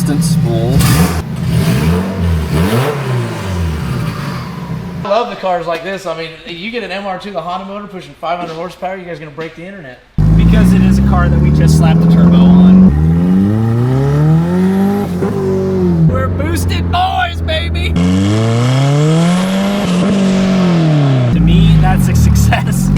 resistance spool. I love the cars like this. I mean, you get an MR2, the Honda motor pushing 500 horsepower, you guys are gonna break the internet. Because it is a car that we just slapped the turbo on. We're boosted boys, baby! To me, that's a success.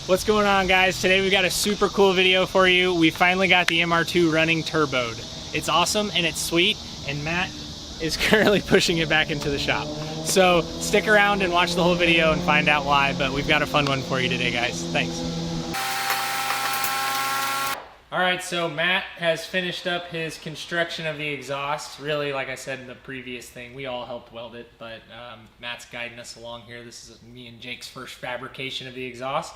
What's going on, guys? Today we've got a super cool video for you. We finally got the MR2 running turboed. It's awesome and it's sweet, and Matt is currently pushing it back into the shop. So stick around and watch the whole video and find out why, but we've got a fun one for you today, guys. Thanks. All right, so Matt has finished up his construction of the exhaust. Really, like I said in the previous thing, we all helped weld it, but Matt's guiding us along here. This is me and Jake's first fabrication of the exhaust.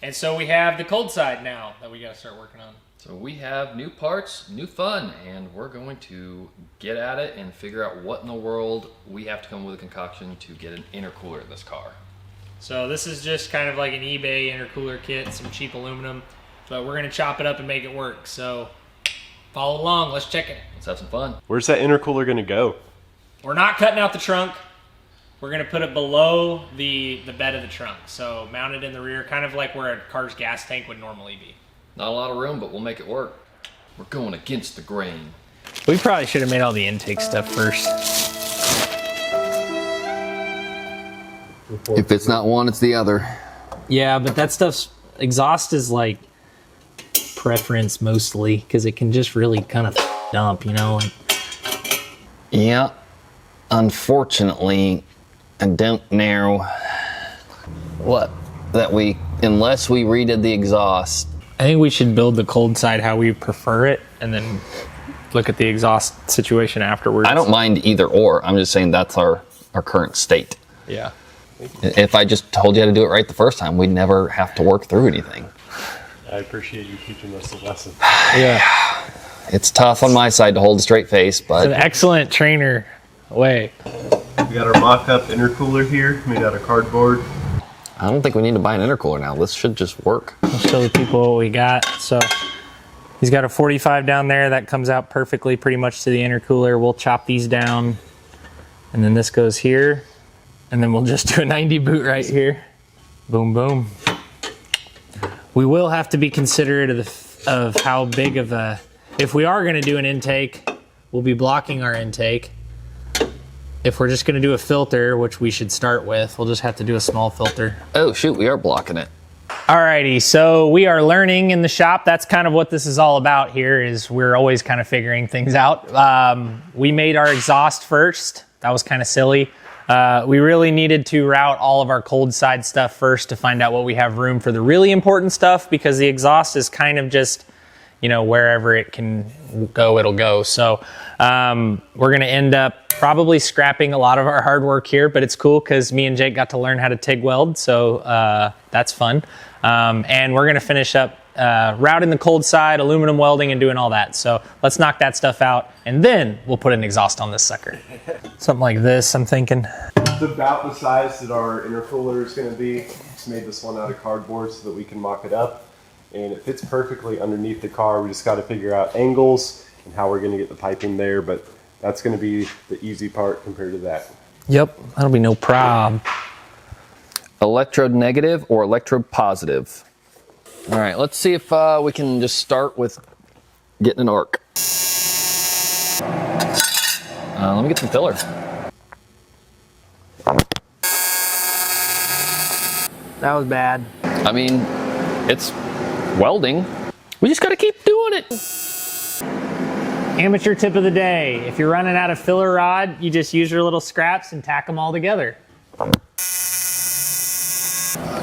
And so we have the cold side now that we gotta start working on. So we have new parts, new fun, and we're going to get at it and figure out what in the world we have to come up with a concoction to get an intercooler in this car. So this is just kind of like an eBay intercooler kit, some cheap aluminum, but we're gonna chop it up and make it work. So follow along, let's check it. Let's have some fun. Where's that intercooler gonna go? We're not cutting out the trunk. We're gonna put it below the bed of the trunk. So mount it in the rear, kind of like where a car's gas tank would normally be. Not a lot of room, but we'll make it work. We're going against the grain. We probably should have made all the intake stuff first. If it's not one, it's the other. Yeah, but that stuff's, exhaust is like preference mostly, because it can just really kind of dump, you know? Yeah, unfortunately, I don't know what, that we, unless we redid the exhaust. I think we should build the cold side how we prefer it, and then look at the exhaust situation afterwards. I don't mind either or. I'm just saying that's our current state. Yeah. If I just told you how to do it right the first time, we'd never have to work through anything. I appreciate you teaching us a lesson. Yeah. It's tough on my side to hold a straight face, but... It's an excellent trainer way. We got our mock-up intercooler here, made out of cardboard. I don't think we need to buy an intercooler now. This should just work. I'll show the people what we got. So he's got a 45 down there that comes out perfectly pretty much to the intercooler. We'll chop these down, and then this goes here, and then we'll just do a 90 boot right here. Boom, boom. We will have to be considerate of how big of a, if we are gonna do an intake, we'll be blocking our intake. If we're just gonna do a filter, which we should start with, we'll just have to do a small filter. Oh shoot, we are blocking it. Alrighty, so we are learning in the shop. That's kind of what this is all about here, is we're always kind of figuring things out. We made our exhaust first. That was kind of silly. We really needed to route all of our cold side stuff first to find out what we have room for the really important stuff, because the exhaust is kind of just, you know, wherever it can go, it'll go. So we're gonna end up probably scrapping a lot of our hard work here, but it's cool because me and Jake got to learn how to TIG weld, so that's fun. And we're gonna finish up routing the cold side, aluminum welding, and doing all that. So let's knock that stuff out, and then we'll put an exhaust on this sucker. Something like this, I'm thinking. It's about the size that our intercooler is gonna be. Just made this one out of cardboard so that we can mock it up. And it fits perfectly underneath the car. We just gotta figure out angles and how we're gonna get the piping there, but that's gonna be the easy part compared to that. Yep, that'll be no problem. Electrode negative or electrode positive? All right, let's see if we can just start with getting an arc. Let me get some filler. That was bad. I mean, it's welding. We just gotta keep doing it. Amateur tip of the day. If you're running out of filler rod, you just use your little scraps and tack them all together.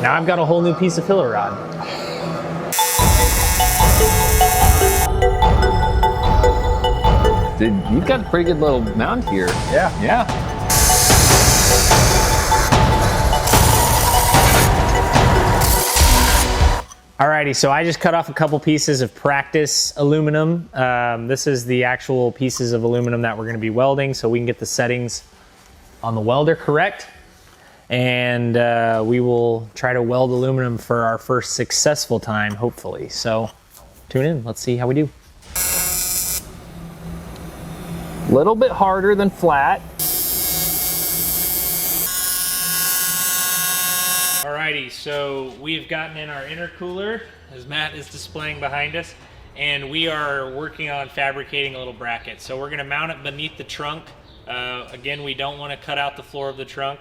Now I've got a whole new piece of filler rod. Dude, you've got a pretty good little mound here. Yeah. Alrighty, so I just cut off a couple pieces of practice aluminum. This is the actual pieces of aluminum that we're gonna be welding, so we can get the settings on the welder correct. and we will try to weld aluminum for our first successful time, hopefully. So tune in, let's see how we do. A little bit harder than flat. Alrighty, so we've gotten in our intercooler, as Matt is displaying behind us, and we are working on fabricating a little bracket. So we're gonna mount it beneath the trunk. Again, we don't wanna cut out the floor of the trunk.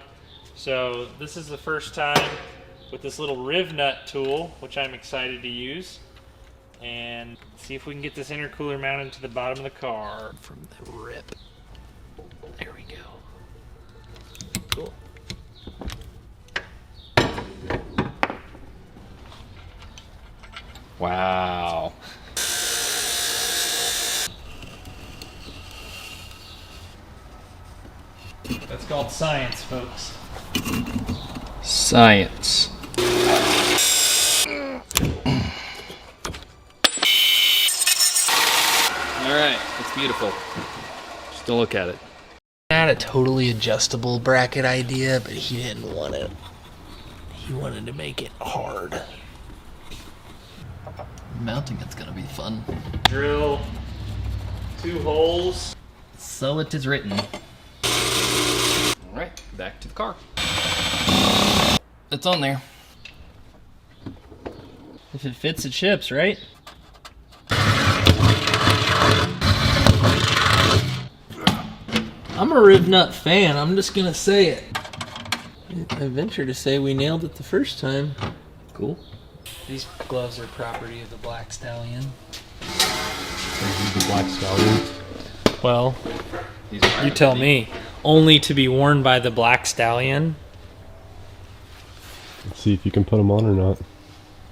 So this is the first time with this little riv nut tool, which I'm excited to use. And see if we can get this intercooler mounted to the bottom of the car. From the rip. There we go. Cool. Wow. That's called science, folks. Science. All right, it's beautiful. Just to look at it. I had a totally adjustable bracket idea, but he didn't want it. He wanted to make it hard. Mounting it's gonna be fun. Drill 2 holes. So it is written. All right, back to the car. It's on there. If it fits, it ships, right? I'm a riv nut fan, I'm just gonna say it. I venture to say we nailed it the first time. Cool. These gloves are property of the Black Stallion. The Black Stallion. Well, These are you tell me. Only to be worn by the Black Stallion. Let's see if you can put them on or not.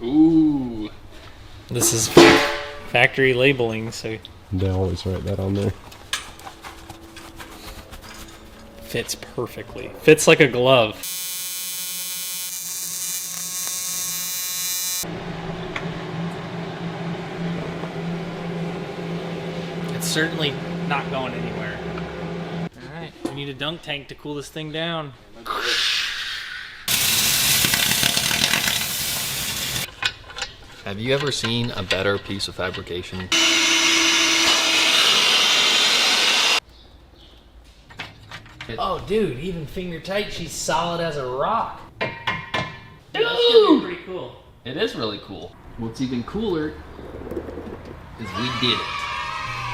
Ooh. This is factory labeling, so They always write that on there. fits perfectly. Fits like a glove. It's certainly not going anywhere. Alright, we need a dunk tank to cool this thing down. Have you ever seen a better piece of fabrication? Oh, dude, even finger tight, she's solid as a rock. Dude! That's gonna be pretty cool. It is really cool. What's even cooler is we did it.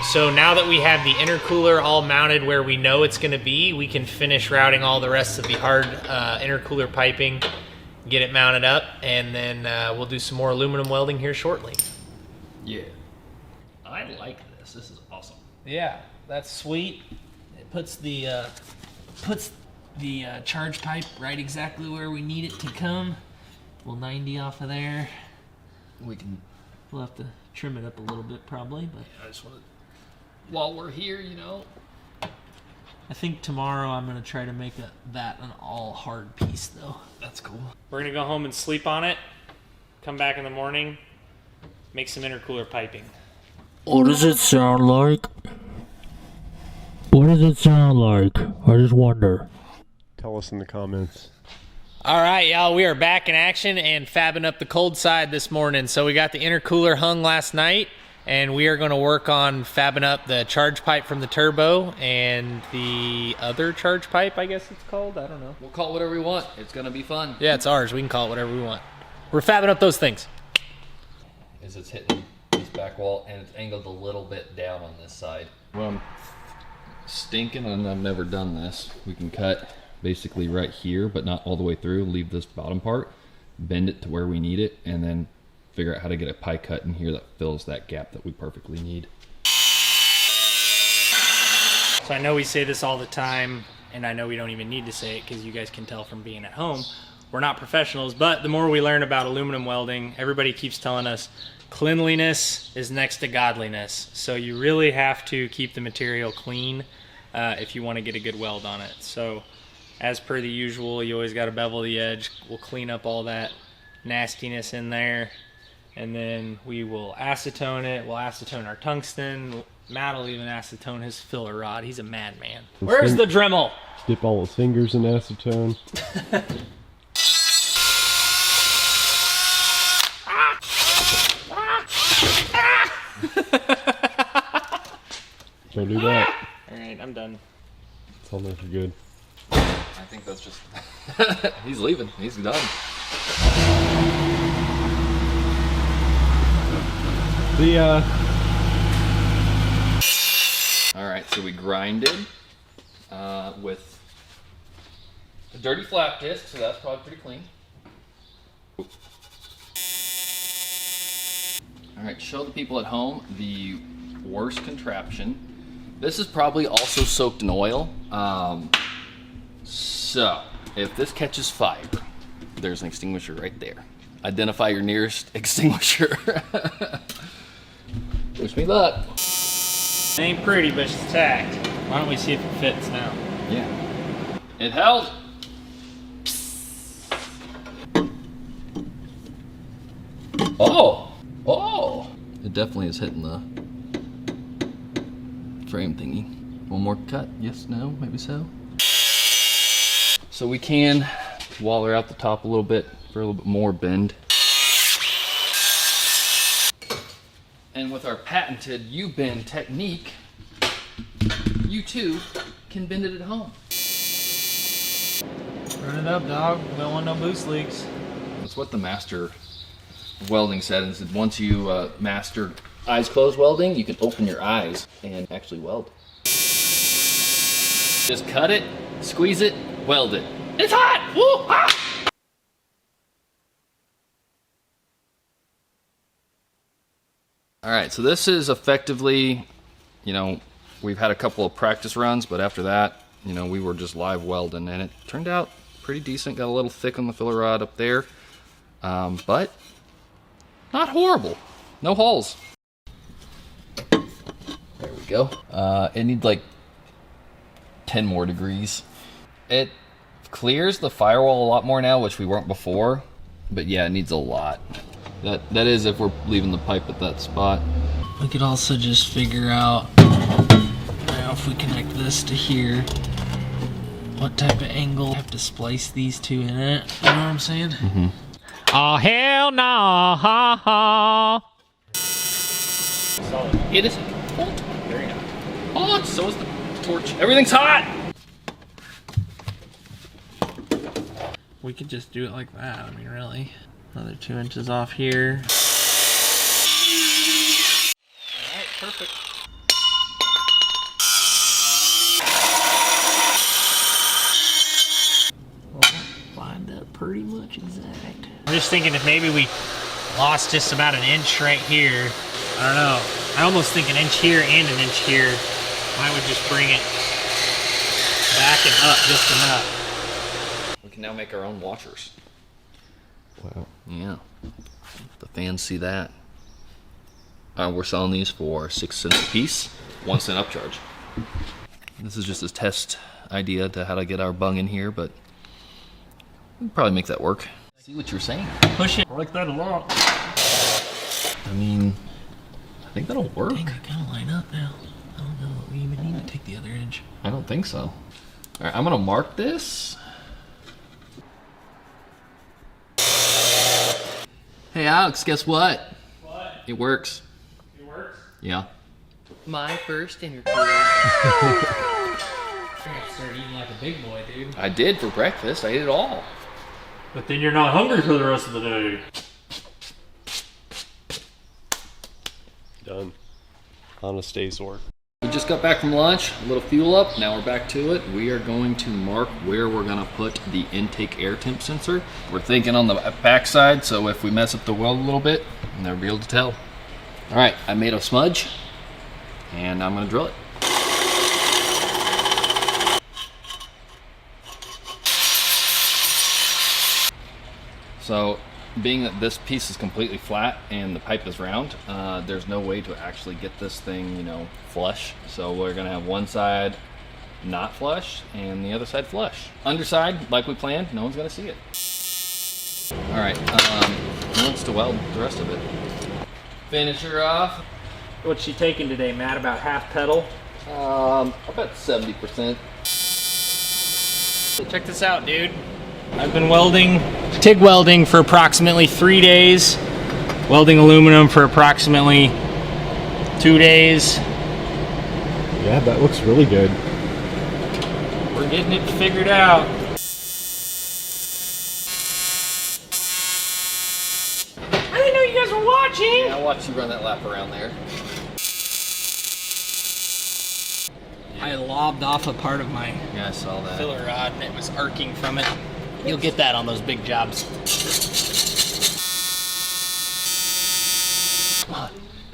So now that we have the intercooler all mounted where we know it's going to be, we can finish routing all the rest of the hard intercooler piping, get it mounted up, and then we'll do some more aluminum welding here shortly. Yeah. I like this. This is awesome. Yeah, that's sweet. It puts the charge pipe right exactly where we need it to come. We'll 90 off of there. We can. We'll have to trim it up a little bit probably, but I just want to. While we're here, you know. I think tomorrow I'm gonna try to make that an all hard piece though. That's cool. We're going to go home and sleep on it, come back in the morning, make some intercooler piping. What does it sound like? What does it sound like? I just wonder. Tell us in the comments. All right, y'all, we are back in action and fabbing up the cold side this morning. So we got the intercooler hung last night, and we are going to work on fabbing up the charge pipe from the turbo and the other charge pipe, I guess it's called. I don't know. We'll call it whatever we want. It's going to be fun. Yeah, it's ours. We can call it whatever we want. We're fabbing up those things. Is it's hitting this back wall, and it's angled a little bit down on this side. Well, I'm stinking, and I've never done this. We can cut basically right here, but not all the way through. Leave this bottom part, bend it to where we need it, and then figure out how to get a pie cut in here that fills that gap that we perfectly need. So I know we say this all the time, and I know we don't even need to say it because you guys can tell from being at home. We're not professionals, but the more we learn about aluminum welding, everybody keeps telling us cleanliness is next to godliness. So you really have to keep the material clean if you want to get a good weld on it. So as per the usual, you always got to bevel the edge. We'll clean up all that nastiness in there, and then we will acetone it. We'll acetone our tungsten, Matt will even acetone his filler rod. He's a madman. Where's the Dremel? Dip all his fingers in acetone. Don't do that. Alright, I'm done. Tell me if you're good. I think that's just... He's leaving. He's done. All right, so we grinded with a dirty flap disc, so that's probably pretty clean. All right, show the people at home the worst contraption. This is probably also soaked in oil. So if this catches fire, there's an extinguisher right there. Identify your nearest extinguisher. Wish me luck. It ain't pretty, but it's tacked. Why don't we see if it fits now? Yeah. It held. Oh! Oh! It definitely is hitting the frame thingy. One more cut. Yes, no, maybe so. So we can waller out the top a little bit for a little bit more bend. And with our patented U-bend technique, you too can bend it at home. Run it up, dog. We don't want no boost leaks. That's what the master of welding said. Is that once you master eyes closed welding, you can open your eyes and actually weld. Just cut it, squeeze it, weld it. It's hot! Woo! Ah! All right, so this is effectively, you know, we've had a couple of practice runs, but after that, you know, we were just live welding, and it turned out pretty decent. Got a little thick on the filler rod up there, but not horrible. No holes. There we go. It needs like 10 more degrees. It clears the firewall a lot more now, which we weren't before, but yeah, it needs a lot. That is if we're leaving the pipe at that spot. We could also just figure out, now if we connect this to here, what type of angle I have to splice these two in it. You know what I'm saying? Mm-hmm. Oh, hell no. Ha, ha. Solid. It is hot. Very hot. Hot, so is the torch. Everything's hot! We could just do it like that. I mean, really. Another 2 inches off here. Alright, perfect. Lined up pretty much exact. I'm just thinking if maybe we lost just about an inch right here. I don't know. I almost think an inch here and an inch here. I would just bring it back and up just enough. We can now make our own washers. Wow. Yeah. The fans see that. We're selling these for 6 cents a piece, 1 cent upcharge. This is just a test idea to how to get our bung in here, but we can probably make that work. See what you're saying. Push it. I like that a lot. I mean, I think that'll work. Dang, I kind of line up now. I don't know. We even need to take the other inch. I don't think so. All right, I'm gonna mark this. Hey Alex, guess what? What? It works. It works? Yeah. My first interview. You're gonna start eating like a big boy, dude. I did for breakfast. I ate it all. But then you're not hungry for the rest of the day. Done. Honest day's work. We just got back from lunch, a little fuel up, now we're back to it. We are going to mark where we're gonna put the intake air temp sensor. We're thinking on the back side, so if we mess up the weld a little bit, we'll never be able to tell. All right, I made a smudge, and I'm gonna drill it. So, being that this piece is completely flat and the pipe is round, there's no way to actually get this thing, you know, flush. So we're gonna have one side not flush and the other side flush. Underside, like we planned, no one's gonna see it. All right, who wants to weld the rest of it? Finish her off. What's she taking today, Matt? About half pedal? About 70%. Check this out, dude. I've been welding, TIG welding for approximately 3 days. Welding aluminum for approximately 2 days. Yeah, that looks really good. We're getting it figured out. I didn't know you guys were watching. Yeah, I'll watch you run that lap around there. I lobbed off a part of my Yeah, I saw that. filler rod and it was arcing from it. You'll get that on those big jobs.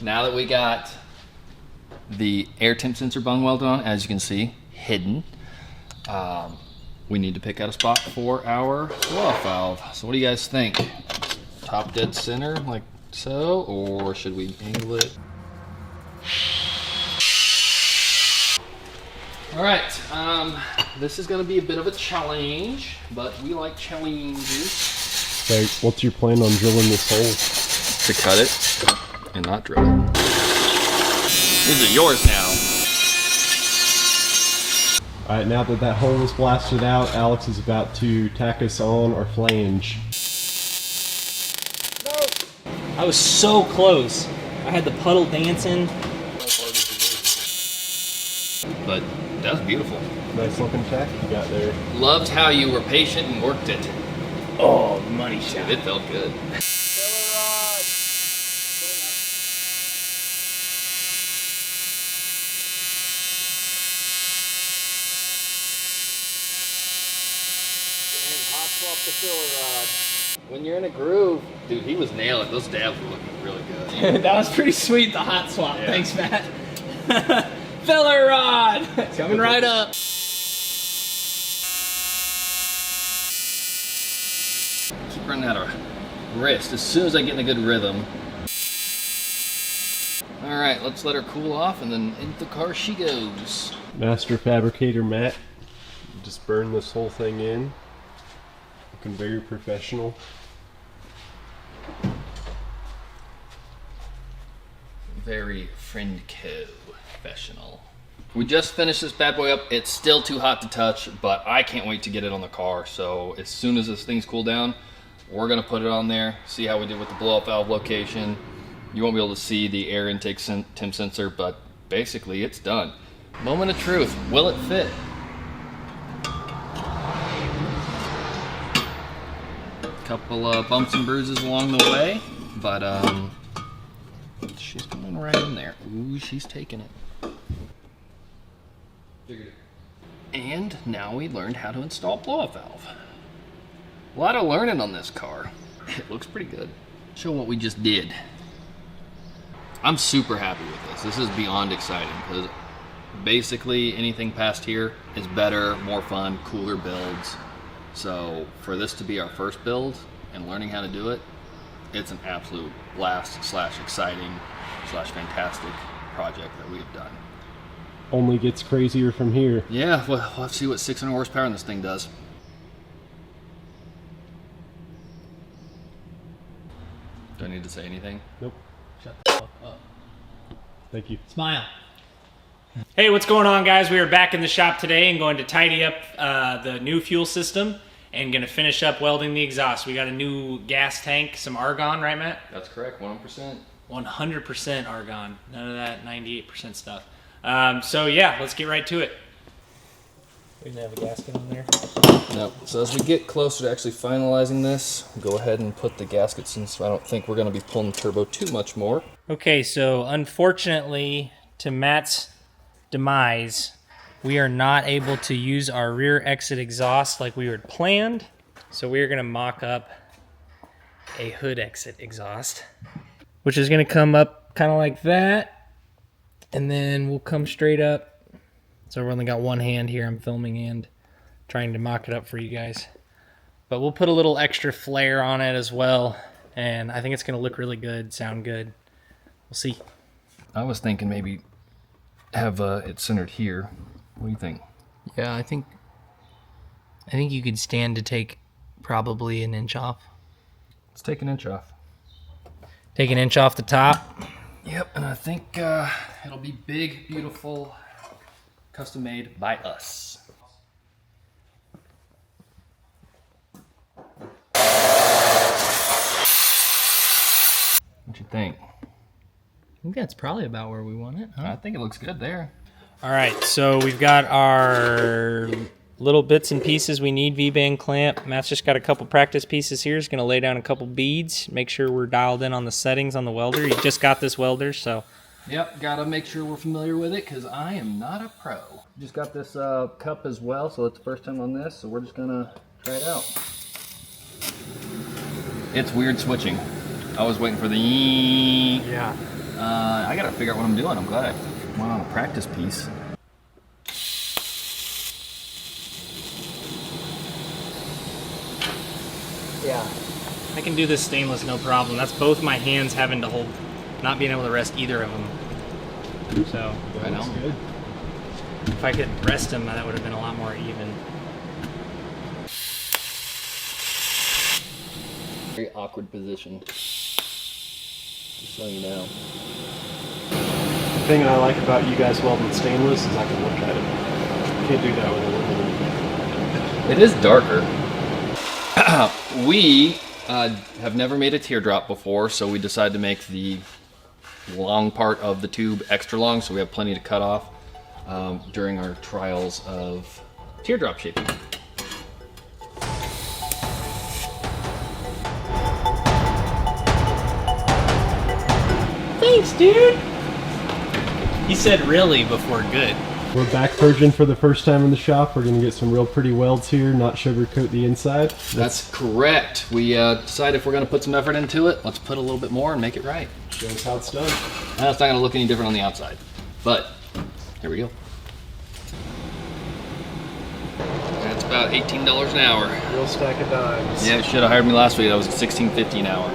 Now that we got the air temp sensor bung welded on, as you can see, hidden, we need to pick out a spot for our blow-off valve. So what do you guys think? Top dead center, like so, or should we angle it? All right, this is gonna be a bit of a challenge, but we like challenges. So, what's your plan on drilling this hole? To cut it and not drill it. These are yours now. All right, now that that hole is blasted out, Alex is about to tack us on our flange. I was so close. I had the puddle dancing. But that was beautiful. Nice looking tack you got there. Loved how you were patient and worked it. Oh, money shot. It felt good. When you're in a groove, dude, he was nailing it. Those dabs were looking really good. That was pretty sweet, the hot swap. Yeah. Thanks, Matt. Filler rod! Coming right up. Keep running out of wrist as soon as I get in a good rhythm. All right, let's let her cool off and then into the car she goes. Master fabricator Matt just burned this whole thing in. Looking very professional. Very professional. We just finished this bad boy up. It's still too hot to touch, but I can't wait to get it on the car. So as soon as this thing's cooled down, we're gonna put it on there, see how we did with the blow-off valve location. You won't be able to see the air intake temp sensor, but basically it's done. Moment of truth, will it fit? Couple bumps and bruises along the way, but she's going right in there. Ooh, she's taking it. And now we learned how to install blow-off valve. A lot of learning on this car. It looks pretty good. Show what we just did. I'm super happy with this. This is beyond exciting because basically anything past here is better, more fun, cooler builds. So for this to be our first build and learning how to do it, it's an absolute blast / exciting / fantastic project that we have done. Only gets crazier from here. Yeah, we'll have to see what 600 horsepower in this thing does. Do I need to say anything? Nope. Shut the fuck up. Thank you. Smile. Hey, what's going on, guys? We are back in the shop today and going to tidy up the new fuel system and going to finish up welding the exhaust. We got a new gas tank, some argon, right, Matt? That's correct, 100%. 100% argon. None of that 98% stuff. So yeah, let's get right to it. We didn't have a gasket on there. No. So as we get closer to actually finalizing this, we'll go ahead and put the gaskets in, so I don't think we're going to be pulling the turbo too much more. Okay, so unfortunately, to Matt's demise, we are not able to use our rear exit exhaust like we had planned. So we are going to mock up a hood exit exhaust, which is going to come up kind of like that, and then we'll come straight up. So I've only got one hand here. I'm filming and trying to mock it up for you guys. But we'll put a little extra flare on it as well, and I think it's going to look really good, sound good. We'll see. I was thinking maybe have it centered here. What do you think? Yeah, I think you could stand to take probably an inch off. Let's take an inch off. Take an inch off the top. Yep, and I think it'll be big, beautiful, custom made by us. What you think? I think that's probably about where we want it, huh? I think it looks good there. All right, so we've got our little bits and pieces we need. V-band clamp. Matt's just got a couple practice pieces here. He's gonna lay down a couple beads, make sure we're dialed in on the settings on the welder. He just got this welder, so. Yep, gotta make sure we're familiar with it because I am not a pro. Just got this cup as well, so it's the first time on this, so we're just gonna try it out. It's weird switching. I was waiting for the Yeah. I gotta figure out what I'm doing. I'm glad I went on a practice piece. Yeah. I can do this stainless no problem. That's both my hands having to hold, not being able to rest either of them. So, I know. Good. if I could rest them, that would have been a lot more even. Very awkward position. Just so you know. The thing I like about you guys welding stainless is I can look at it. Can't do that with aluminum. It is darker. We have never made a teardrop before, so we decided to make the long part of the tube extra long, so we have plenty to cut off during our trials of teardrop shaping. Thanks, dude. He said really before good. We're back purging for the first time in the shop. We're gonna get some real pretty welds here, not sugarcoat the inside. That's correct. We decided if we're going to put some effort into it, let's put a little bit more and make it right. Show us how it's done. And it's not going to look any different on the outside. But here we go. That's about $18 an hour. Real stack of dimes. Yeah, should have hired me last week. That was $16.50 an hour.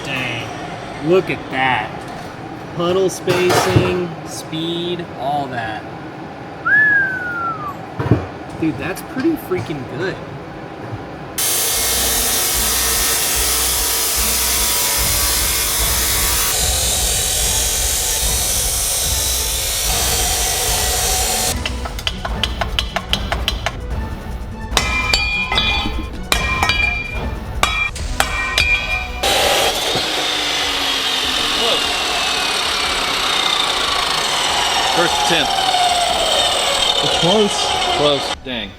Dang. Look at that. Puddle spacing, speed, all that. Dude, that's pretty freaking good. First attempt. It's close. Close. Dang.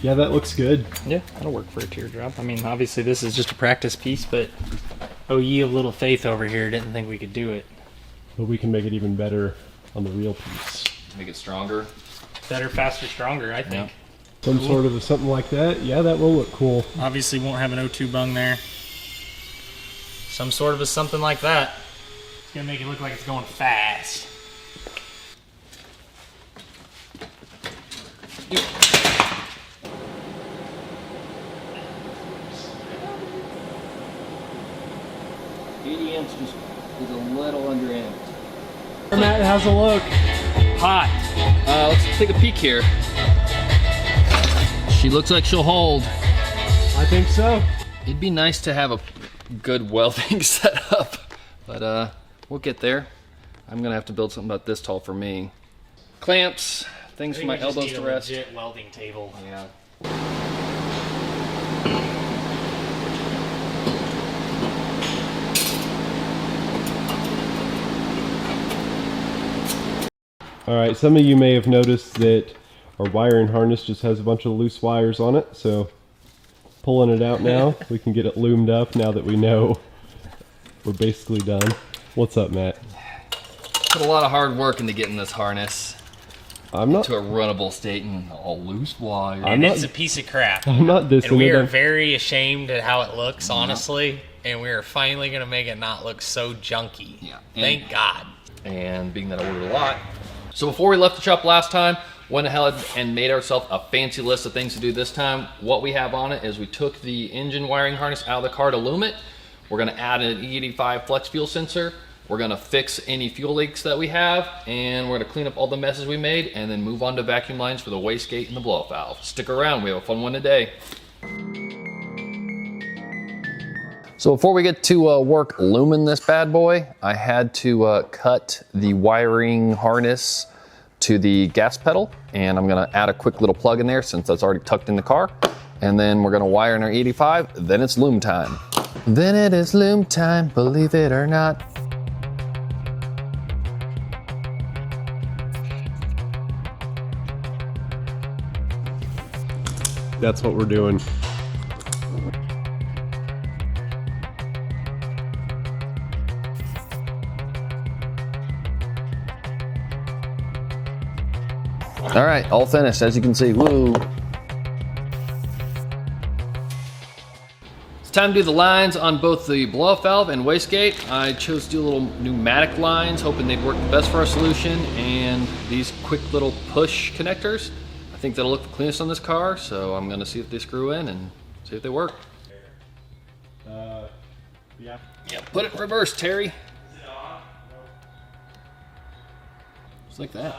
Yeah, that looks good. Yeah, that'll work for a teardrop. I mean, obviously this is just a practice piece, but oh ye of little faith over here didn't think we could do it. But we can make it even better on the real piece. Make it stronger. Better, faster, stronger, I think. Some sort of something like that. Yeah, that will look cool. Obviously won't have an O2 bung there. Some sort of a something like that. It's gonna make it look like it's going fast. Medium's just is a little under in. Matt, how's it look? Hot. Let's take a peek here. She looks like she'll hold. I think so. It'd be nice to have a good welding setup, but we'll get there. I'm gonna have to build something about this tall for me. Clamps, things for my elbows to rest. Legit welding table. Yeah. All right, some of you may have noticed that our wiring harness just has a bunch of loose wires on it, so pulling it out now, we can get it loomed up now that we know we're basically done. What's up, Matt? Put a lot of hard work into getting this harness I'm not. to a runnable state and all loose wire. And not- it's a piece of crap. I'm not dissing And we it. are I'm- very ashamed at how it looks, honestly. And we are finally gonna make it not look so junky. Yeah. Thank God. And being that I ordered a lot. So before we left the shop last time, went ahead and made ourselves a fancy list of things to do this time. What we have on it is we took the engine wiring harness out of the car to loom it. We're gonna add an E85 flex fuel sensor. We're gonna fix any fuel leaks that we have, and we're gonna clean up all the messes we made, and then move on to vacuum lines for the wastegate and the blow-off valve. Stick around, we have a fun one today. So before we get to work luming this bad boy, I had to cut the wiring harness to the gas pedal, and I'm gonna add a quick little plug in there since that's already tucked in the car. And then we're gonna wire in our 85, then it's loom time. Then it is loom time, believe it or not. That's what we're doing. All right, all finished, as you can see, woo. It's time to do the lines on both the blow-off valve and wastegate. I chose to do little pneumatic lines, hoping they'd work the best for our solution, and these quick little push connectors. I think that'll look the cleanest on this car, so I'm gonna see if they screw in and see if they work. Yeah. Yeah, put it in reverse, Terry. Just like that.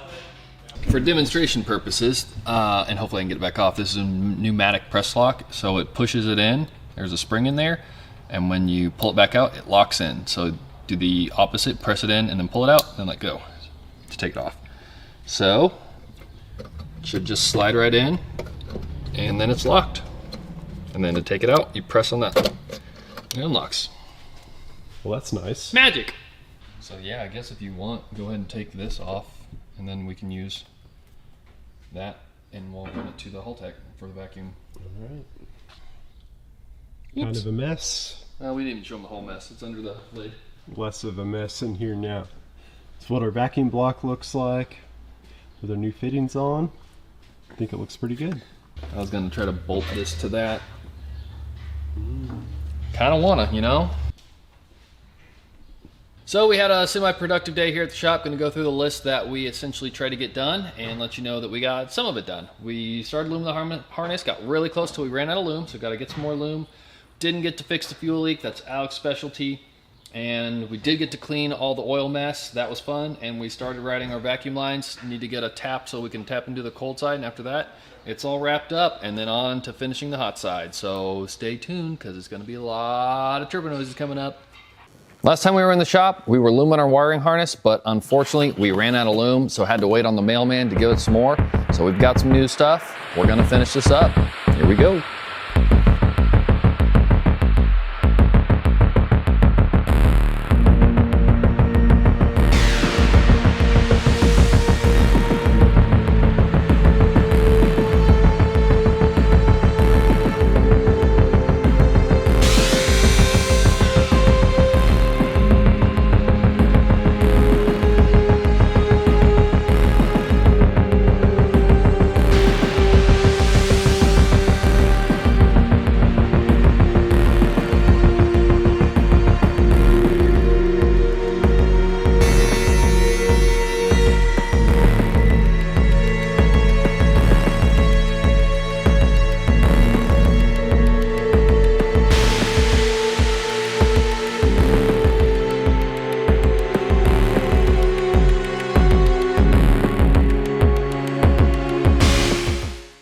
For demonstration purposes, and hopefully I can get it back off, this is a pneumatic press lock, so it pushes it in. There's a spring in there, and when you pull it back out, it locks in. So do the opposite, press it in and then pull it out, then let go to take it off. So it should just slide right in, and then it's locked. And then to take it out, you press on that, and it unlocks. Well, that's nice. Magic! So yeah, I guess if you want, go ahead and take this off, and then we can use that, and we'll run it to the Haltech for the vacuum. All right. Kind of a mess. We didn't even show them the whole mess. It's under the lid. Less of a mess in here now. That's what our vacuum block looks like with our new fittings on. I think it looks pretty good. I was gonna try to bolt this to that. Kind of wanna, you know? So we had a semi-productive day here at the shop. Gonna go through the list that we essentially tried to get done and let you know that we got some of it done. We started looming the harness, got really close till we ran out of loom, so gotta get some more loom. Didn't get to fix the fuel leak, that's Alex's specialty. And we did get to clean all the oil mess, that was fun. And we started riding our vacuum lines. Need to get a tap so we can tap into the cold side, and after that, it's all wrapped up, and then on to finishing the hot side. So stay tuned, because it's gonna be a lot of turbo noises coming up. Last time we were in the shop, we were looming our wiring harness, but unfortunately we ran out of loom, so had to wait on the mailman to give us some more. So we've got some new stuff. We're gonna finish this up. Here we go.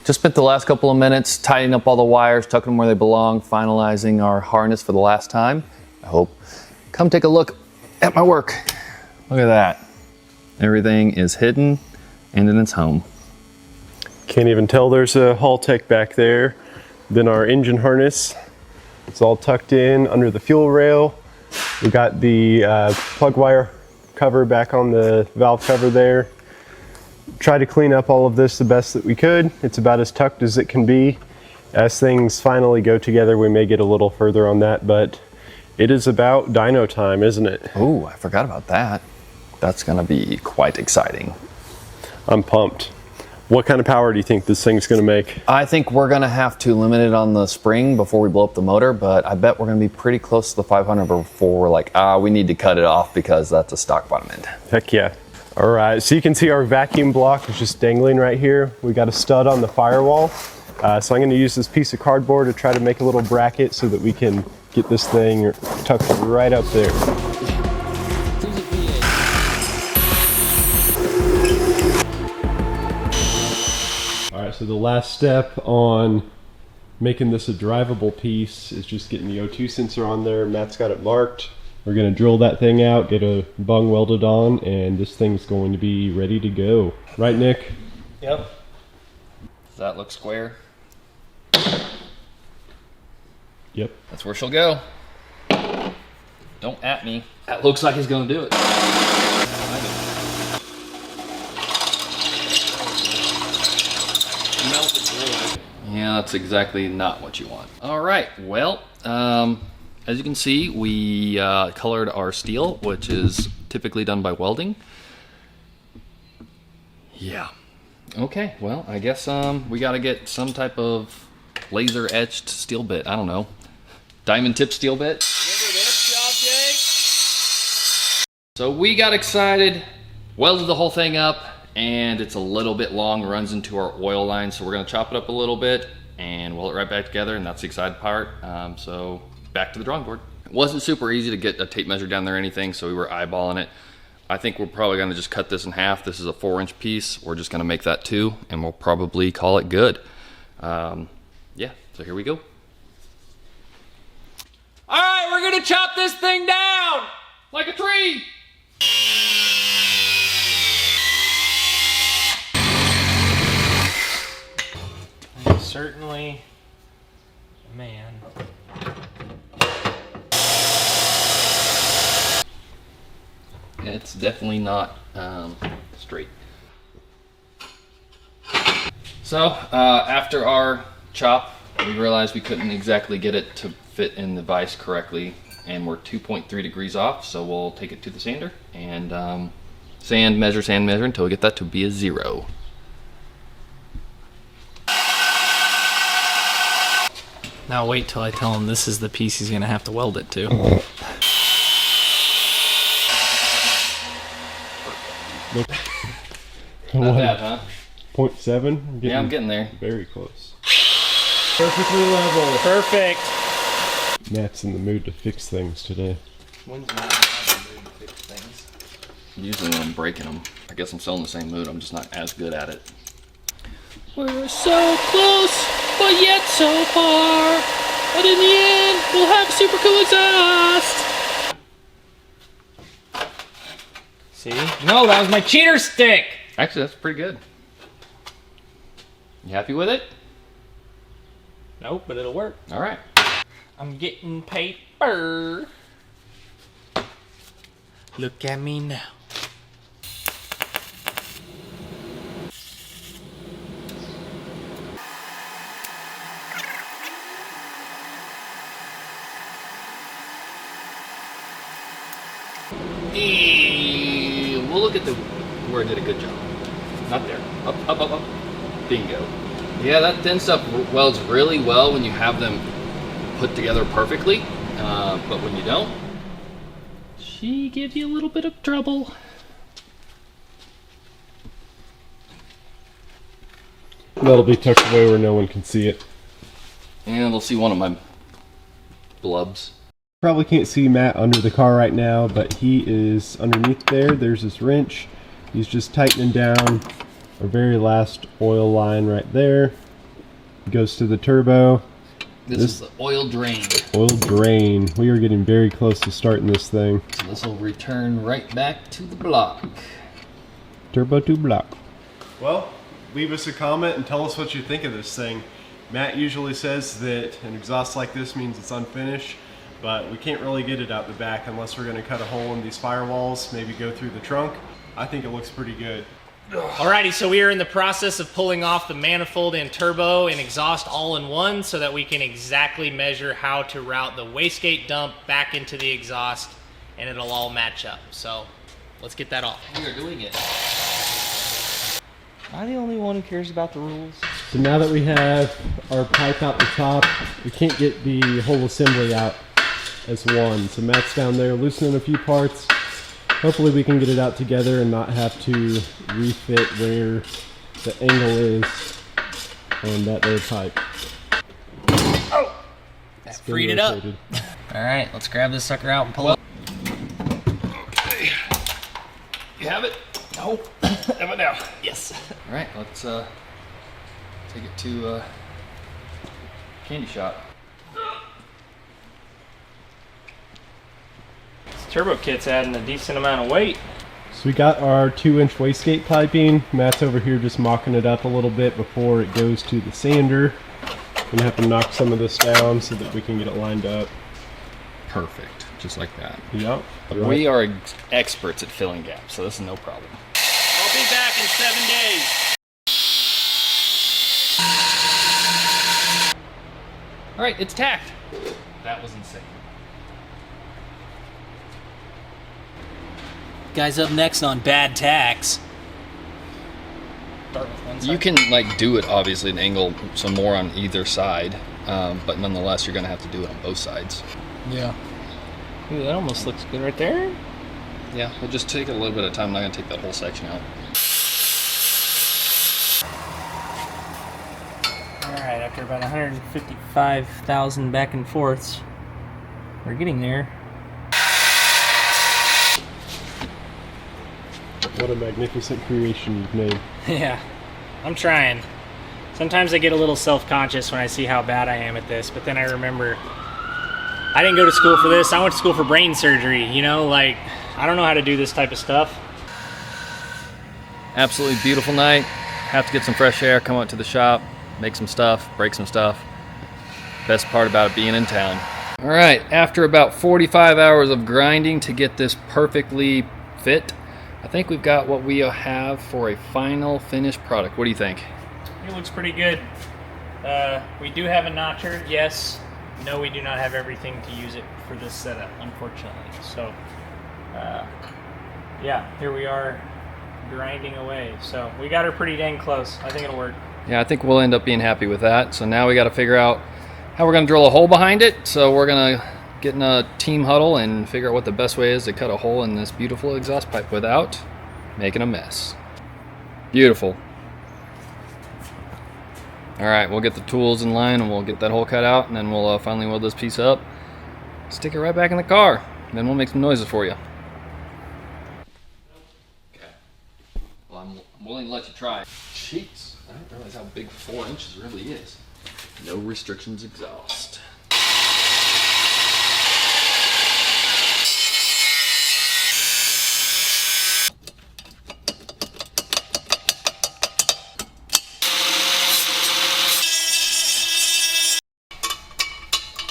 Just spent the last couple of minutes tidying up all the wires, tucking them where they belong, finalizing our harness for the last time. I hope. Come take a look at my work. Look at that. Everything is hidden and in its home. Can't even tell there's a Haltech back there. Then our engine harness. It's all tucked in under the fuel rail. We got the plug wire cover back on the valve cover there. Try to clean up all of this the best that we could. It's about as tucked as it can be. As things finally go together, we may get a little further on that, but it is about dyno time, isn't it? Oh, I forgot about that. That's gonna be quite exciting. I'm pumped. What kind of power do you think this thing's gonna make? I think we're gonna have to limit it on the spring before we blow up the motor, but I bet we're gonna be pretty close to the 500 before we're like, we need to cut it off because that's a stock bottom end. Heck yeah. All right, so you can see our vacuum block is just dangling right here. We got a stud on the firewall. So I'm gonna use this piece of cardboard to try to make a little bracket so that we can get this thing tucked right up there. so the last step on making this a drivable piece is just getting the O2 sensor on there. Matt's got it marked. We're gonna drill that thing out, get a bung welded on, and this thing's going to be ready to go. Right, Nick? Yep. Does that look square? Yep. That's where she'll go. Don't at me. That looks like he's gonna do it. Yeah, that's exactly not what you want. All right, well, as you can see, we colored our steel, which is typically done by welding. Yeah. Okay, well, I guess we gotta get some type of laser etched steel bit. I don't know. Diamond tip steel bit. Remember this job, Jake? So we got excited, welded the whole thing up, and it's a little bit long, runs into our oil line, so we're gonna chop it up a little bit and weld it right back together, and that's the exciting part. So back to the drawing board. It wasn't super easy to get a tape measure down there or anything, so we were eyeballing it. I think we're probably gonna just cut this in half. This is a 4-inch piece. We're just gonna make that 2, and we'll probably call it good. Yeah, so here we go. All right, we're gonna chop this thing down Like a tree! Certainly, man. It's definitely not straight. So after our chop, we realized we couldn't exactly get it to fit in the vise correctly, and we're 2.3 degrees off, so we'll take it to the sander and sand measure until we get that to be a 0. Now wait till I tell him this is the piece he's gonna have to weld it to. Nope. Not bad, huh? 0.7? Yeah, I'm getting there. Very close. Perfectly level. Perfect. Matt's in the mood to fix things today. When's Matt in the mood to fix things? Usually when I'm breaking them. I guess I'm still in the same mood, I'm just not as good at it. We're so close, but yet so far. But in the end, we'll have super cool exhaust. See? No, that was my cheater stick. Actually, that's pretty good. You happy with it? Nope, but it'll work. All right. I'm getting paper. Look at me now. We'll look at where it did a good job. Not there. Up, up, up, up. Bingo. Yeah, that thin stuff welds really well when you have them put together perfectly, but when you don't, she gives you a little bit of trouble. That'll be tucked away where no one can see it. And they'll see one of my blubs. Probably can't see Matt under the car right now, but he is underneath there. There's his wrench. He's just tightening down our very last oil line right there. It goes to the turbo. This is the oil drain. Oil drain. We are getting very close to starting this thing. So this will return right back to the block. Turbo to block. Well, leave us a comment and tell us what you think of this thing. Matt usually says that an exhaust like this means it's unfinished, but we can't really get it out the back unless we're going to cut a hole in these firewalls, maybe go through the trunk. I think it looks pretty good. Alrighty, so we are in the process of pulling off the manifold and turbo and exhaust all in one so that we can exactly measure how to route the wastegate dump back into the exhaust, and it'll all match up. So let's get that off. We are doing it. Am I the only one who cares about the rules? So now that we have our pipe out the top, we can't get the whole assembly out as one. So Matt's down there loosening a few parts. Hopefully we can get it out together and not have to refit where the angle is on that there pipe. Oh! That freed it up. Alright, let's grab this sucker out and pull it. Okay. You have it? No. Have it now. Yes. All right, let's take it to candy shop. This turbo kit's adding a decent amount of weight. So we got our 2-inch wastegate piping. Matt's over here just mocking it up a little bit before it goes to the sander. Gonna have to knock some of this down so that we can get it lined up. Perfect, just like that. Yep. We are experts at filling gaps, so this is no problem. I'll be back in 7 days. All right, it's tacked. That was insane. Guys, up next on bad tacks. Start with one side. You can like do it obviously an angle some more on either side, but nonetheless you're gonna have to do it on both sides. Yeah. Ooh, that almost looks good right there. Yeah, we'll just take it a little bit of time. I'm not gonna take that whole section out. Alright, after about 155,000 back and forths, we're getting there. What a magnificent creation you've made. Yeah, I'm trying. Sometimes I get a little self-conscious when I see how bad I am at this, but then I remember I didn't go to school for this. I went to school for brain surgery, you know, like I don't know how to do this type of stuff. Absolutely beautiful night. Have to get some fresh air, come out to the shop, make some stuff, break some stuff. Best part about it being in town. All right, after about 45 hours of grinding to get this perfectly fit, I think we've got what we have for a final finished product. What do you think? It looks pretty good. We do have a notcher, yes. No, we do not have everything to use it for this setup, unfortunately. So, yeah, here we are grinding away. So we got her pretty dang close. I think it'll work. Yeah, I think we'll end up being happy with that. So now we got to figure out how we're going to drill a hole behind it. So we're going to get in a team huddle and figure out what the best way is to cut a hole in this beautiful exhaust pipe without making a mess. Beautiful. All right, we'll get the tools in line and we'll get that hole cut out, and then we'll finally weld this piece up, stick it right back in the car, and then we'll make some noises for you. Okay. Well, I'm willing to let you try. Jeez, I didn't realize how big 4 inches really is. No restrictions exhaust.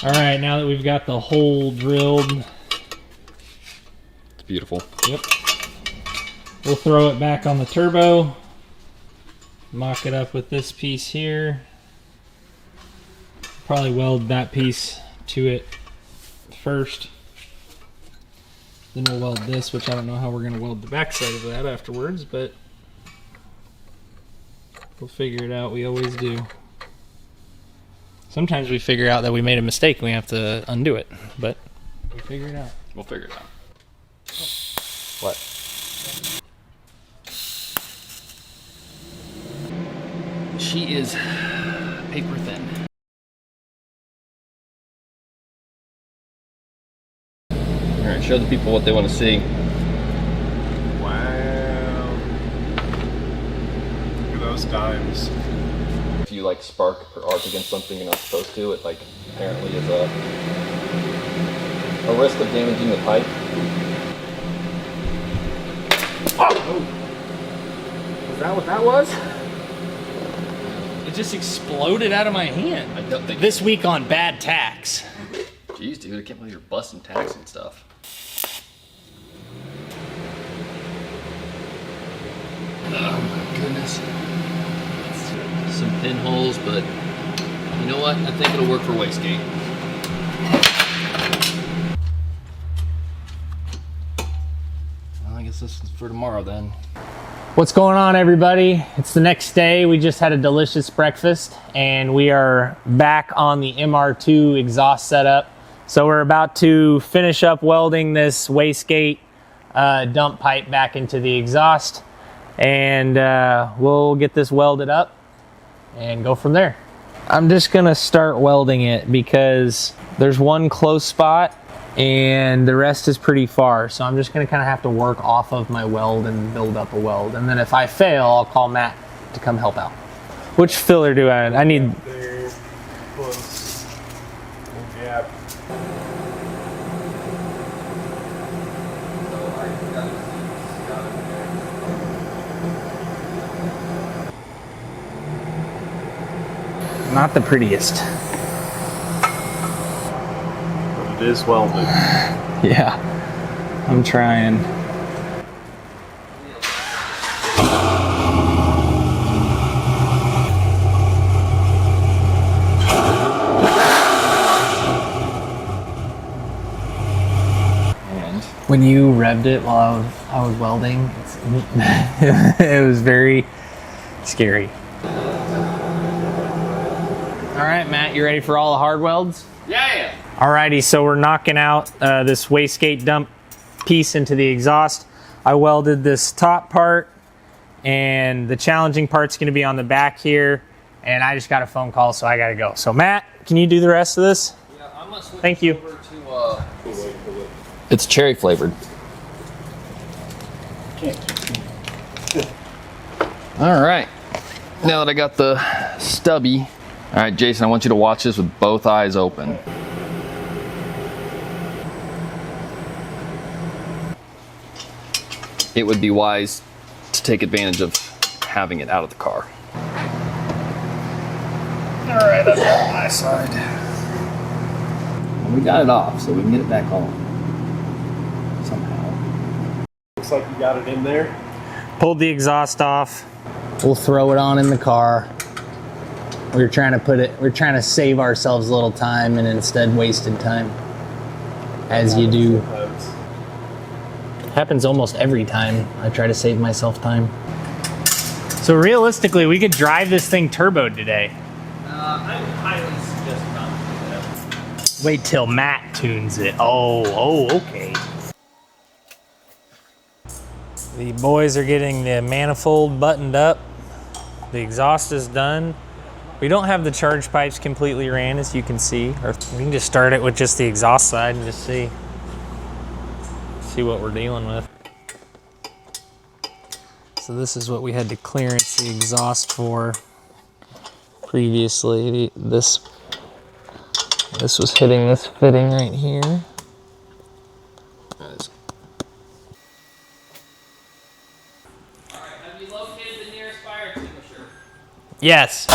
All right, now that we've got the hole drilled, It's beautiful. yep, we'll throw it back on the turbo, mock it up with this piece here. Probably weld that piece to it first. Then we'll weld this, which I don't know how we're gonna weld the backside of that afterwards, but we'll figure it out. We always do. Sometimes we figure out that we made a mistake and we have to undo it, but we figure it out. We'll figure it out. What? She is paper thin. All right, show the people what they want to see. Wow. Look at those dimes. If you like spark or arc against something you're not supposed to, it like apparently is a risk of damaging the pipe. Oh! Was that what that was? It just exploded out of my hand. I don't think. This week on Bad Tacks. Jeez, dude, I can't believe you're busting tacks and stuff. Oh my goodness. Some pinholes, but you know what? I think it'll work for Wastegate. Well, I guess this is for tomorrow then. What's going on, everybody? It's the next day. We just had a delicious breakfast and we are back on the MR2 exhaust setup. So we're about to finish up welding this wastegate dump pipe back into the exhaust, and we'll get this welded up and go from there. I'm just gonna start welding it because there's one close spot and the rest is pretty far. So I'm just gonna kind of have to work off of my weld and build up a weld. And then if I fail, I'll call Matt to come help out. Which filler do I need? There, close. Little gap. Not the prettiest. But it is welded. Yeah, I'm trying. When you revved it while I was welding, it was very scary. All right, Matt, you ready for all the hard welds? Yeah. Alrighty, so we're knocking out this wastegate dump piece into the exhaust. I welded this top part, and the challenging part's gonna be on the back here, and I just got a phone call, so I gotta go. So Matt, can you do the rest of this? Yeah, I'm gonna switch Thank you. over to it's cherry flavored. All right, now that I got the stubby, all right, Jason, I want you to watch this with both eyes open. It would be wise to take advantage of having it out of the car. All right, I've got my side. And we got it off, so we can get it back on somehow. Looks like you got it in there. Pulled the exhaust off. We'll throw it on in the car. We're trying to save ourselves a little time and instead wasted time. As you do. Happens almost every time I try to save myself time. So realistically, we could drive this thing turboed today. I would highly suggest not to do that. Wait till Matt tunes it. Oh, okay. The boys are getting the manifold buttoned up. The exhaust is done. We don't have the charge pipes completely ran, as you can see. Or we can just start it with just the exhaust side and just see what we're dealing with. So this is what we had to clearance the exhaust for previously. This was hitting this fitting right here. Alright, have you located the nearest fire extinguisher? Yes.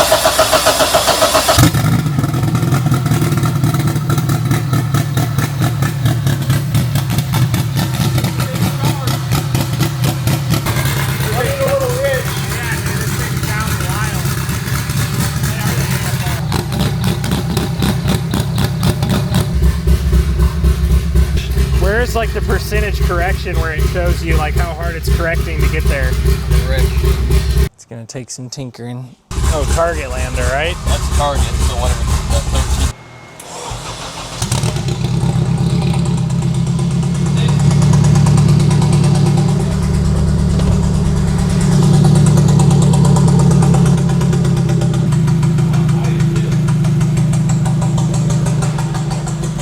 Where's like the percentage correction where it shows you like how hard it's correcting to get there? It's gonna take some tinkering. Oh, target lander, right? That's target, so whatever. That 13.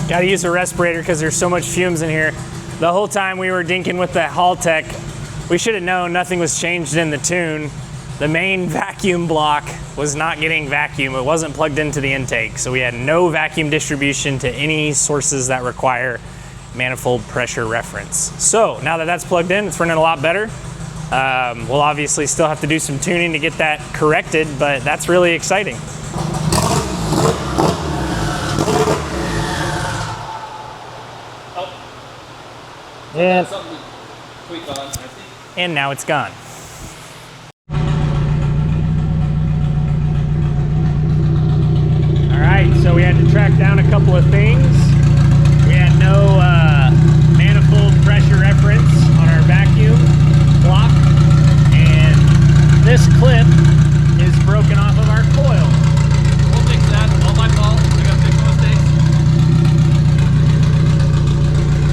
Gotta use a respirator because there's so much fumes in here. The whole time we were dinking with the Haltech, we should have known nothing was changed in the tune. The main vacuum block was not getting vacuum. It wasn't plugged into the intake. So we had no vacuum distribution to any sources that require manifold pressure reference. So now that that's plugged in, it's running a lot better. We'll obviously still have to do some tuning to get that corrected, but that's really exciting. And now it's gone. All right, so we had to track down a couple of things. We had no manifold pressure reference on our vacuum block, and this clip is broken off of our coil. We'll fix that. All my fault. I gotta fix mistakes.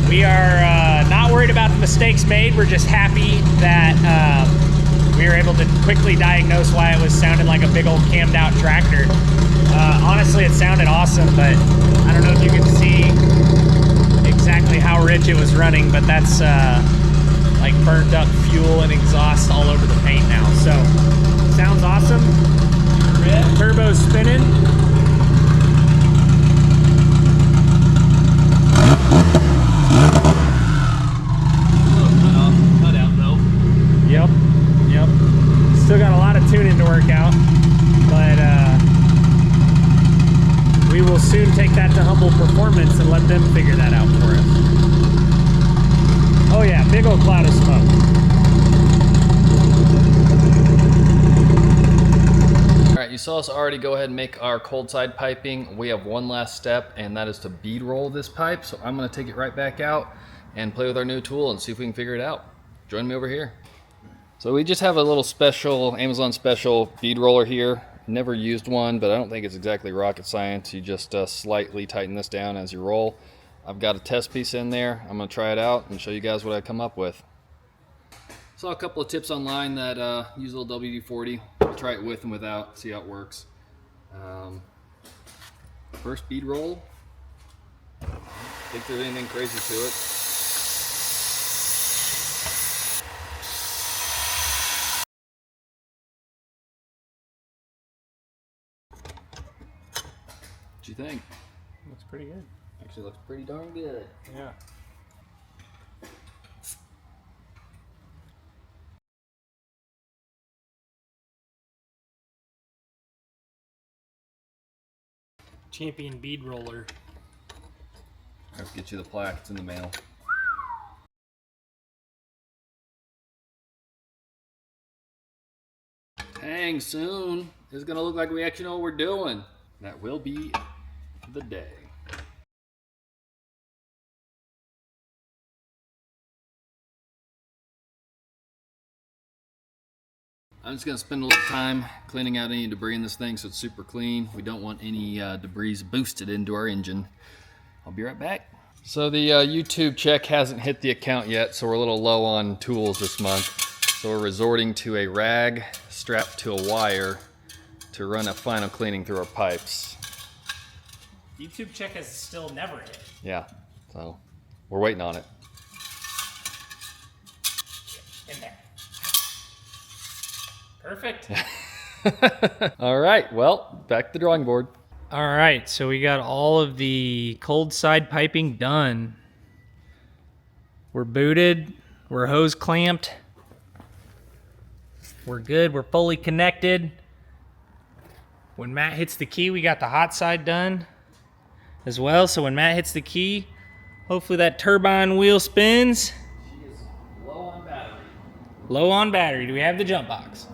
We are not worried about the mistakes made. We're just happy that we were able to quickly diagnose why it was sounding like a big old cammed out tractor. Honestly, it sounded awesome, but I don't know if you can see exactly how rich it was running, but that's like burned up fuel and exhaust all over the paint now. So, sounds awesome. Turbo's spinning. Yep, yep. Still got a lot of tuning to work out, but we will soon take that to Humble Performance and let them figure that out for us. Oh yeah, big old cloud of smoke. All right, you saw us already go ahead and make our cold side piping. We have one last step, and that is to bead roll this pipe. So I'm gonna take it right back out and play with our new tool and see if we can figure it out. Join me over here. So we just have a little special, Amazon special bead roller here. Never used one, but I don't think it's exactly rocket science. You just slightly tighten this down as you roll. I've got a test piece in there. I'm gonna try it out and show you guys what I come up with. Saw a couple of tips online that use a little WD-40. I'll try it with and without, see how it works. First bead roll. Think there's anything crazy to it. What you think? Looks pretty good. Actually looks pretty darn good. Yeah. Champion bead roller. I'll get you the plaque, it's in the mail. Dang, soon. It's gonna look like we actually know what we're doing. That will be the day. I'm just gonna spend a little time cleaning out any debris in this thing so it's super clean. We don't want any debris boosted into our engine. I'll be right back. So the YouTube check hasn't hit the account yet, so we're a little low on tools this month. So we're resorting to a rag strapped to a wire to run a final cleaning through our pipes. YouTube check has still never hit. Yeah, so we're waiting on it. In there. Perfect. All right, well, back to the drawing board. All right, so we got all of the cold side piping done. We're booted, we're hose clamped. We're good, we're fully connected. When Matt hits the key, we got the hot side done as well. So when Matt hits the key, hopefully that turbine wheel spins. She is low on battery. Low on battery. Do we have the jump box?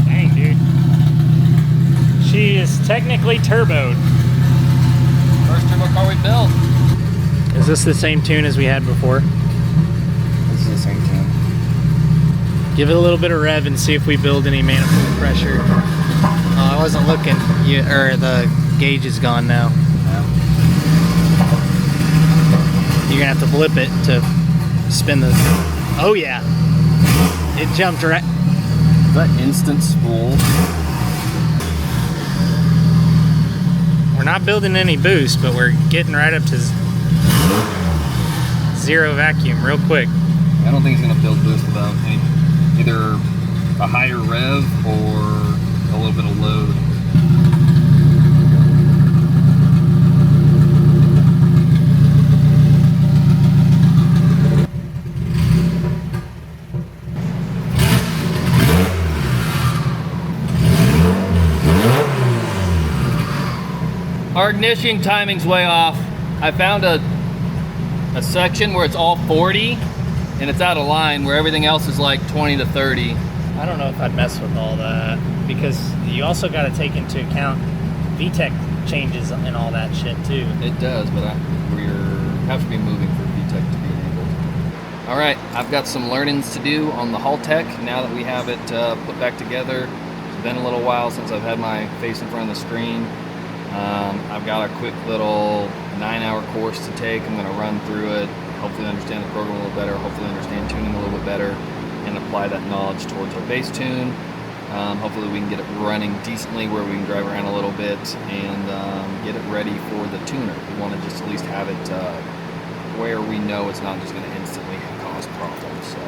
Dang, dude. She is technically turboed. First turbo car we built. Is this the same tune as we had before? This is the same tune. Give it a little bit of rev and see if we build any manifold pressure. Oh, I wasn't looking. The gauge is gone now. You're gonna have to blip it to spin the. Oh yeah, it jumped right. Is that instant spool? We're not building any boost, but we're getting right up to zero vacuum real quick. I don't think it's gonna build boost without either a higher rev or a little bit of load. Our ignition timing's way off. I found a section where it's all 40 and it's out of line where everything else is like 20 to 30. I don't know if I'd mess with all that because you also got to take into account VTEC changes and all that shit too. It does, but we have to be moving for VTEC to be enabled. All right, I've got some learnings to do on the Haltech now that we have it put back together. It's been a little while since I've had my face in front of the screen. I've got a quick little 9-hour course to take. I'm going to run through it, hopefully understand the program a little better, hopefully understand tuning a little bit better, and apply that knowledge towards our bass tune. Hopefully we can get it running decently where we can drive around a little bit and get it ready for the tuner. We want to just at least have it where we know it's not just going to instantly cause problems. So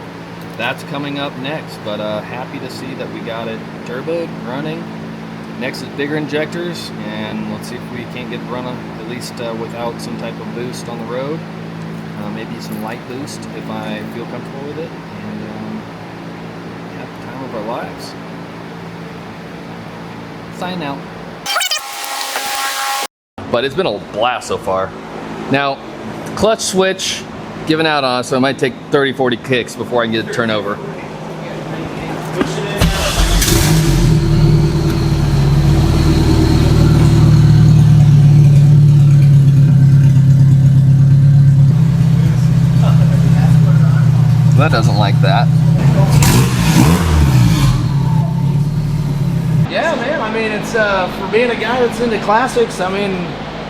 that's coming up next, but happy to see that we got it turboed, running. Next is bigger injectors, and let's see if we can't get it running at least without some type of boost on the road. Maybe some light boost if I feel comfortable with it, and have the time of our lives. Sign out. But it's been a blast so far. Now, clutch switch giving out on, so it might take 30-40 kicks before I can get it turned over. That doesn't like that. Yeah, man. I mean, it's for being a guy that's into classics. I mean,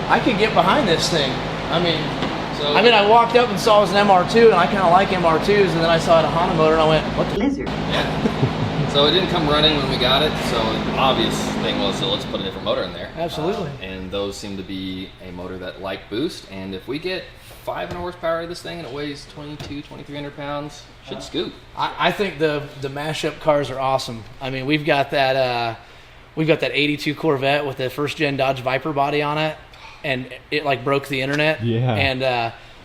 I could get behind this thing. I mean, I walked up and saw it was an MR2, and I kind of like MR2s, and then I saw it a Honda motor, and I went, "What the lizard?" Yeah. So it didn't come running when we got it. So the obvious thing was, so let's put a different motor in there. Absolutely. And those seem to be a motor that like boost. And if we get 500 horsepower out of this thing and it weighs 2,300 pounds, should scoot. I think the mashup cars are awesome. I mean, we've got that 82 Corvette with the first gen Dodge Viper body on it, and it like broke the internet. Yeah. And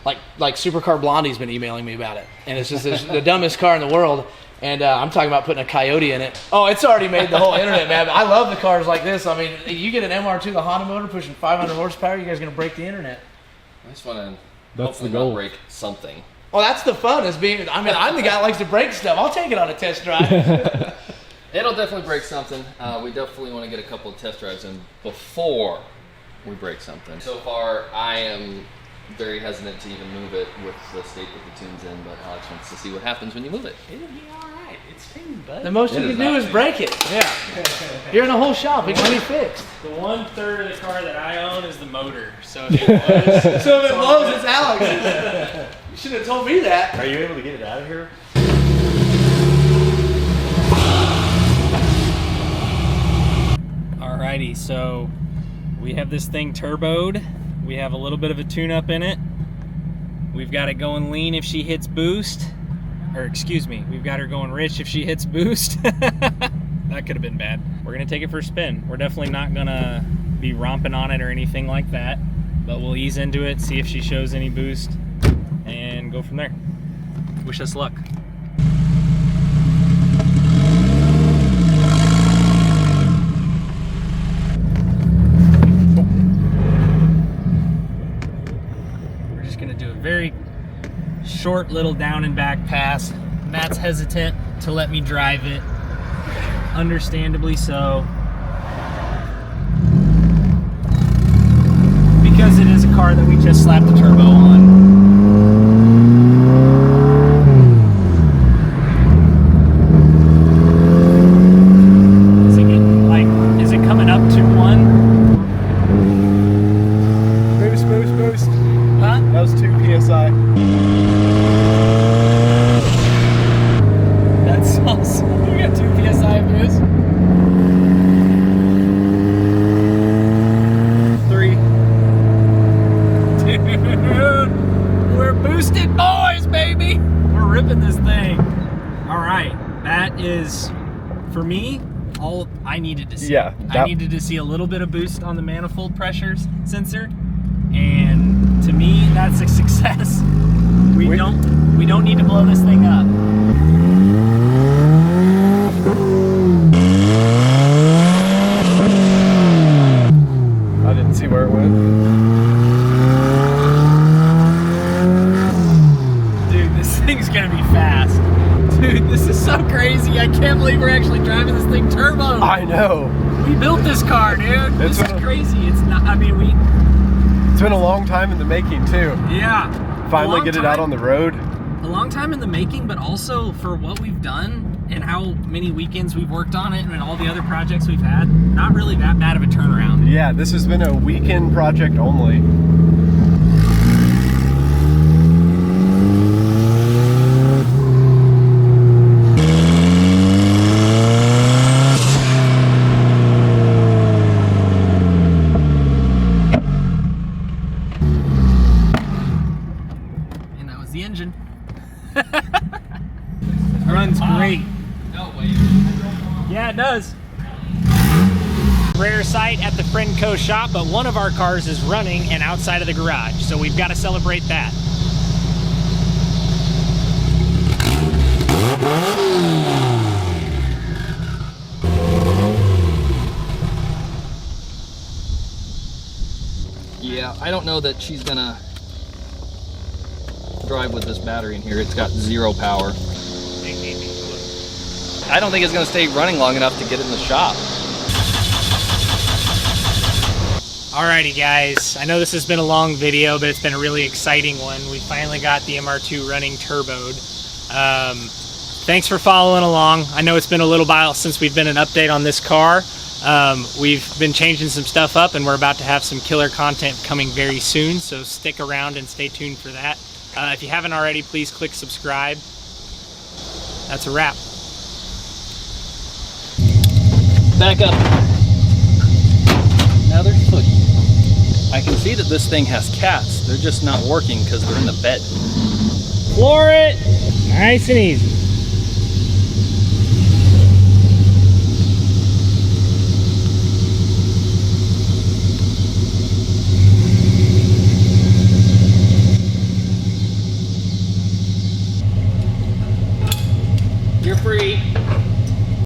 like Supercar Blondie's been emailing me about it, and it's just the dumbest car in the world. And I'm talking about putting a Coyote in it. Oh, it's already made the whole internet mad. I love the cars like this. I mean, you get an MR2, the Honda motor, pushing 500 horsepower, you guys are gonna break the internet. I just want to That's hopefully the goal. not break something. Well, that's the fun, is being. I mean, I'm the guy that likes to break stuff. I'll take it on a test drive. It'll definitely break something. We definitely want to get a couple of test drives in before we break something. So far, I am very hesitant to even move it with the state that the tune's in, but Alex wants to see what happens when you move it. It'll be all right. It's tuned, bud. The most you can do is break it. Yeah. You're in a whole shop. It can be fixed. The 1/3 of the car that I own is the motor. So if it was, So if it blows, it's Alex. You should have told me that. Are you able to get it out of here? Alrighty, so we have this thing turboed. We have a little bit of a tune-up in it. We've got it going lean if she hits boost. Or excuse me, we've got her going rich if she hits boost. That could have been bad. We're gonna take it for a spin. We're definitely not gonna be romping on it or anything like that, but we'll ease into it, see if she shows any boost, and go from there. Wish us luck. Very short little down and back pass. Matt's hesitant to let me drive it, understandably so, because it is a car that we just slapped the turbo on. Is it getting, like, is it coming up to 1? Boost, boost, boost. Huh? That was 2 PSI. That's awesome. We got 2 PSI of boost. 3. Dude, we're boosted boys, baby. We're ripping this thing. All right, that is, for me, all I needed to see. Yeah, I needed to see a little bit of boost on the manifold pressures sensor, and to me, that's a success. We don't need to blow this thing up. I didn't see where it went. Dude, this thing's gonna be fast. Dude, this is so crazy. I can't believe we're actually driving this thing turbo. I know. We built this car, dude. This is crazy. It's not, I mean, It's been a long time in the making too. yeah. Finally get it out on the road. A long time in the making, but also for what we've done and how many weekends we've worked on it and all the other projects we've had, not really that bad of a turnaround. Yeah, this has been a weekend project only. the engine. Runs great. No, wait. Yeah, it does. Rare sight at the Friendco shop, but one of our cars is running and outside of the garage, so we've got to celebrate that. Yeah, I don't know that she's gonna drive with this battery in here. It's got 0 power. I don't think it's gonna stay running long enough to get it in the shop. Alrighty guys, I know this has been a long video, but it's been a really exciting one. We finally got the MR2 running turboed. Thanks for following along. I know it's been a little while since we've been an update on this car. We've been changing some stuff up and we're about to have some killer content coming very soon, so stick around and stay tuned for that. If you haven't already, please click subscribe. That's a wrap. Back up. Now they're footy. I can see that this thing has cats. They're just not working because they're in the bed. Floor it! Nice and easy.